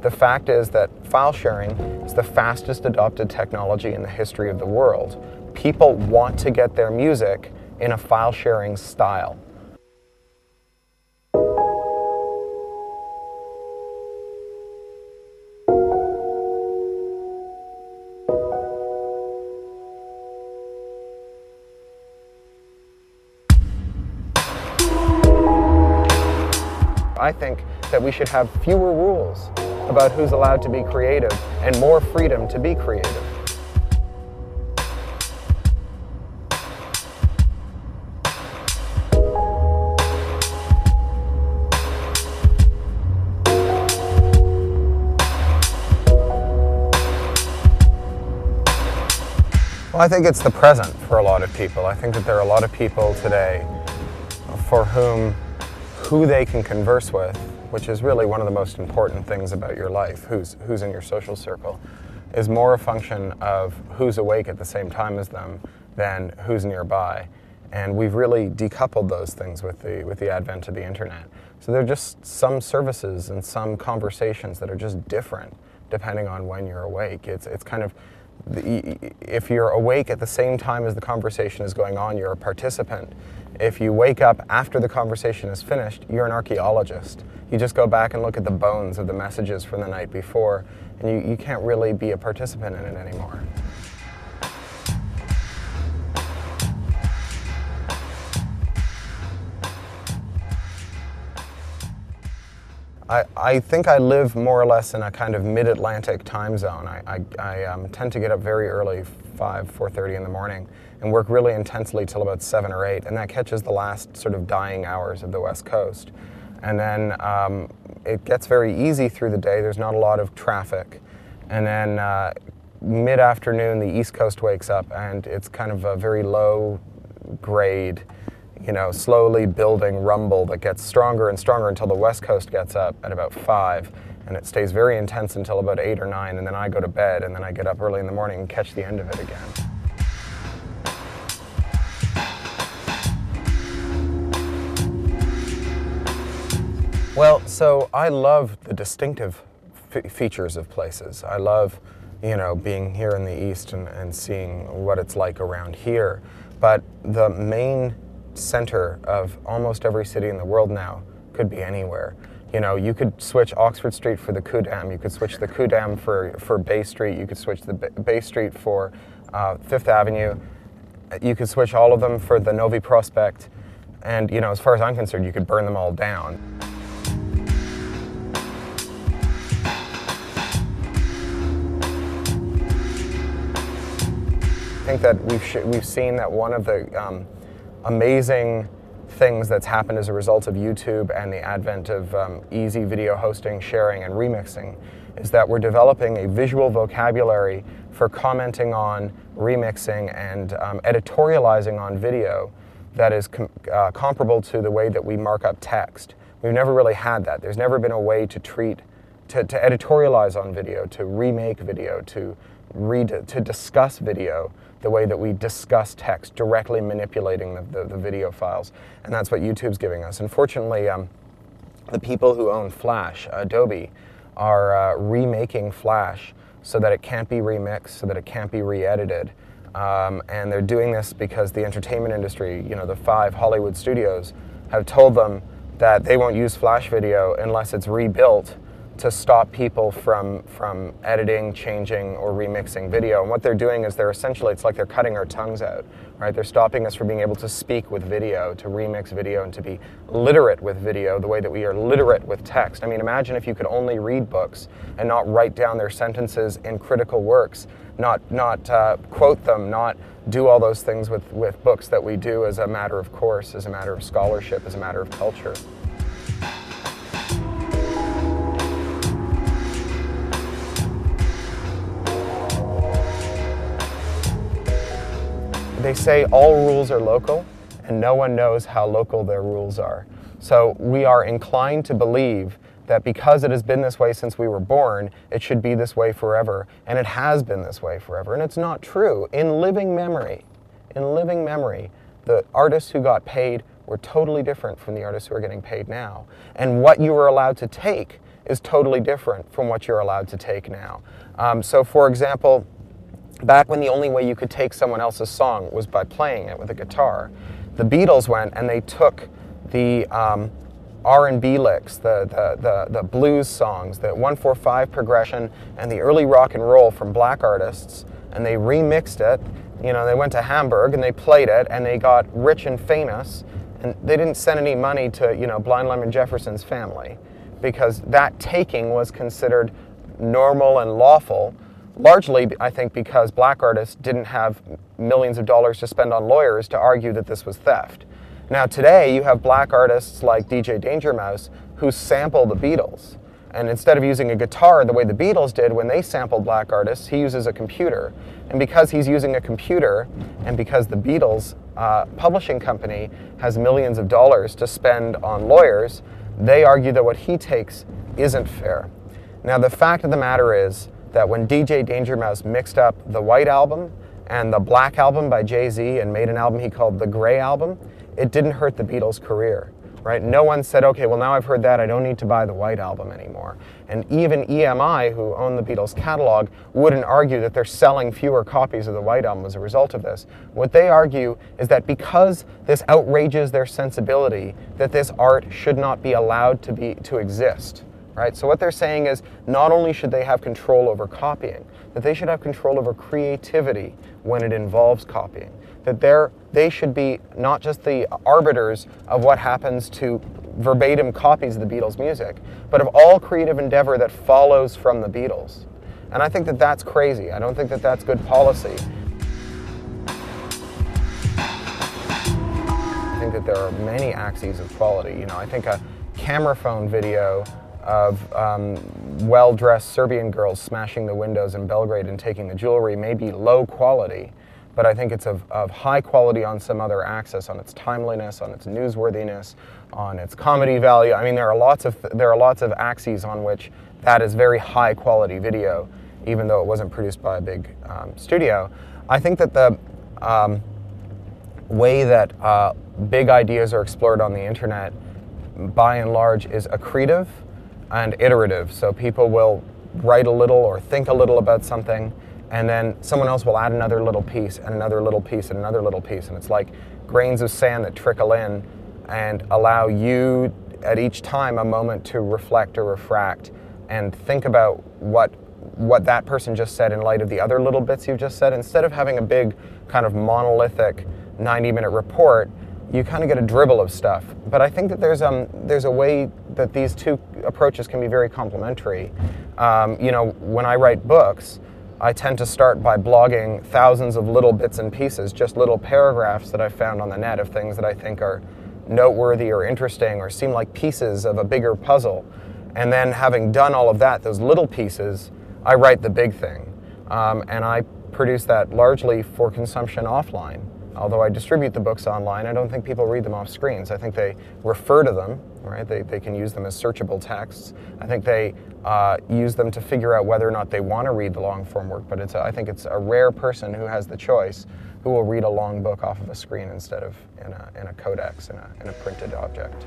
the fact is that file sharing is the fastest adopted technology in the history of the world. People want to get their music in a file sharing style. I think that we should have fewer rules about who's allowed to be creative and more freedom to be creative. Well, I think it's the present for a lot of people. I think that there are a lot of people today for whom who they can converse with, which is really one of the most important things about your life, who's in your social circle, is more a function of who's awake at the same time as them than who's nearby. And we've really decoupled those things with the advent of the internet. So there are just some services and some conversations that are just different depending on when you're awake. It's kind of, if you're awake at the same time as the conversation is going on, you're a participant. If you wake up after the conversation is finished, you're an archaeologist. You just go back and look at the bones of the messages from the night before, and you can't really be a participant in it anymore. I think I live more or less in a kind of mid-Atlantic time zone. I tend to get up very early, 4:30 in the morning, and work really intensely till about 7 or 8, and that catches the last sort of dying hours of the West Coast. And then it gets very easy through the day. There's not a lot of traffic. And then mid-afternoon, the East Coast wakes up, and it's kind of a very low grade, slowly building rumble that gets stronger and stronger until the West Coast gets up at about 5, and it stays very intense until about 8 or 9, and then I go to bed, and then I get up early in the morning and catch the end of it again. Well, so I love the distinctive features of places. I love, being here in the East and seeing what it's like around here. But the main center of almost every city in the world now could be anywhere. You could switch Oxford Street for the Ku'damm, you could switch the Ku'damm for Bay Street, you could switch the Bay Street for Fifth Avenue, you could switch all of them for the Novi Prospect, and as far as I'm concerned, you could burn them all down. I think that we've seen that one of the amazing things that's happened as a result of YouTube and the advent of easy video hosting, sharing, and remixing is that we're developing a visual vocabulary for commenting on, remixing, and editorializing on video that is comparable to the way that we mark up text. We've never really had that. There's never been a way to editorialize on video, to remake video, to discuss video the way that we discuss text, directly manipulating the video files. And that's what YouTube's giving us. Unfortunately, the people who own Flash, Adobe, are remaking Flash so that it can't be remixed, so that it can't be re-edited. And they're doing this because the entertainment industry, the 5 Hollywood studios, have told them that they won't use Flash video unless it's rebuilt to stop people from editing, changing, or remixing video. And what they're doing is it's like they're cutting our tongues out, right? They're stopping us from being able to speak with video, to remix video, and to be literate with video the way that we are literate with text. I mean, imagine if you could only read books and not write down their sentences in critical works, not quote them, not do all those things with books that we do as a matter of course, as a matter of scholarship, as a matter of culture. They say all rules are local, and no one knows how local their rules are. So we are inclined to believe that because it has been this way since we were born, it should be this way forever, and it has been this way forever, and it's not true. In living memory, the artists who got paid were totally different from the artists who are getting paid now. And what you were allowed to take is totally different from what you're allowed to take now. So for example, back when the only way you could take someone else's song was by playing it with a guitar, the Beatles went and they took the R&B licks, the blues songs, the 1-4-5 progression, and the early rock and roll from black artists, and they remixed it. You know, they went to Hamburg and they played it, and they got rich and famous, and they didn't send any money to, you know, Blind Lemon Jefferson's family, because that taking was considered normal and lawful, largely, I think, because black artists didn't have millions of dollars to spend on lawyers to argue that this was theft. Now today, you have black artists like DJ Danger Mouse who sample the Beatles. And instead of using a guitar the way the Beatles did when they sampled black artists, he uses a computer. And because he's using a computer, and because the Beatles publishing company has millions of dollars to spend on lawyers, they argue that what he takes isn't fair. Now the fact of the matter is that when DJ Danger Mouse mixed up the White Album and the Black Album by Jay-Z and made an album he called the Gray Album, it didn't hurt the Beatles' career, right? No one said, okay, well now I've heard that, I don't need to buy the White Album anymore. And even EMI, who own the Beatles catalog, wouldn't argue that they're selling fewer copies of the White Album as a result of this. What they argue is that because this outrages their sensibility, that this art should not be allowed to exist. Right? So what they're saying is not only should they have control over copying, that they should have control over creativity when it involves copying. That they should be not just the arbiters of what happens to verbatim copies of the Beatles' music, but of all creative endeavor that follows from the Beatles. And I think that that's crazy. I don't think that that's good policy. I think that there are many axes of quality. You know, I think a camera phone video of well-dressed Serbian girls smashing the windows in Belgrade and taking the jewelry may be low quality, but I think it's of high quality on some other axis, on its timeliness, on its newsworthiness, on its comedy value. I mean, there are lots of axes on which that is very high quality video, even though it wasn't produced by a big studio. I think that the way that big ideas are explored on the internet, by and large, is accretive and iterative. So people will write a little or think a little about something, and then someone else will add another little piece and another little piece and another little piece, and it's like grains of sand that trickle in and allow you at each time a moment to reflect or refract and think about what that person just said in light of the other little bits you've just said. Instead of having a big kind of monolithic 90-minute report, you kind of get a dribble of stuff. But I think that there's a way that these two approaches can be very complementary. You know, when I write books, I tend to start by blogging thousands of little bits and pieces, just little paragraphs that I found on the net of things that I think are noteworthy or interesting or seem like pieces of a bigger puzzle. And then having done all of that, those little pieces, I write the big thing. And I produce that largely for consumption offline. Although I distribute the books online, I don't think people read them off screens. I think they refer to them, right? They can use them as searchable texts. I think they use them to figure out whether or not they want to read the long form work, but I think it's a rare person who has the choice who will read a long book off of a screen instead of in a codex, in a printed object.